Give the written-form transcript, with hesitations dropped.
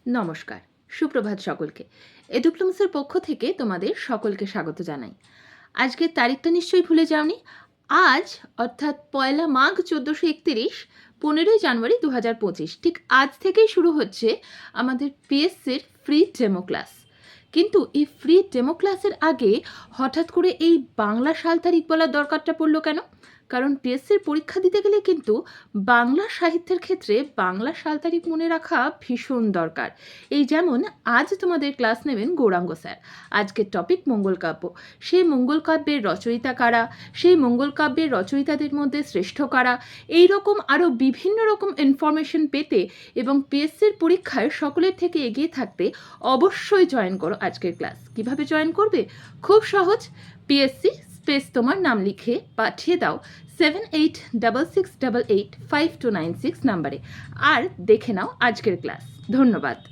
নমস্কার, সুপ্রভাত সকলকে। এডুপ্লুমসের পক্ষ থেকে তোমাদের সকলকে স্বাগত জানাই। আজকের তারিখটা নিশ্চয়ই ভুলে যাওনি। আজ অর্থাৎ পয়লা মাঘ 1431, 15ই জানুয়ারি 2025, ঠিক আজ থেকেই শুরু হচ্ছে আমাদের পিএসসির ফ্রি ডেমো ক্লাস। কিন্তু এই ফ্রি ডেমো ক্লাসের আগে হঠাৎ করে এই বাংলা সাল তারিখ বলার দরকারটা পড়লো কেন? কারণ পিএসসির পরীক্ষা দিতে গেলে কিন্তু বাংলা সাহিত্যের ক্ষেত্রে বাংলা সাল তারিখ মনে রাখা ভীষণ দরকার। এই যেমন আজ তোমাদের ক্লাস নেবেন গৌরাঙ্গ স্যার। আজকের টপিক মঙ্গল কাব্য। সেই মঙ্গল কাব্যের রচয়িতা কারা, সেই মঙ্গল কাব্যের রচয়িতাদের মধ্যে শ্রেষ্ঠ কারা, এই রকম আরও বিভিন্ন রকম ইনফরমেশন পেতে এবং পিএসসির পরীক্ষায় সকলের থেকে এগিয়ে থাকতে অবশ্যই জয়েন করো আজকের ক্লাস। কিভাবে জয়েন করবে? খুব সহজ। পিএসসি স্পেস তোমার নাম লিখে পাঠিয়ে দাও 7866885296 নাম্বারে, আর দেখে নাও আজকের ক্লাস। ধন্যবাদ।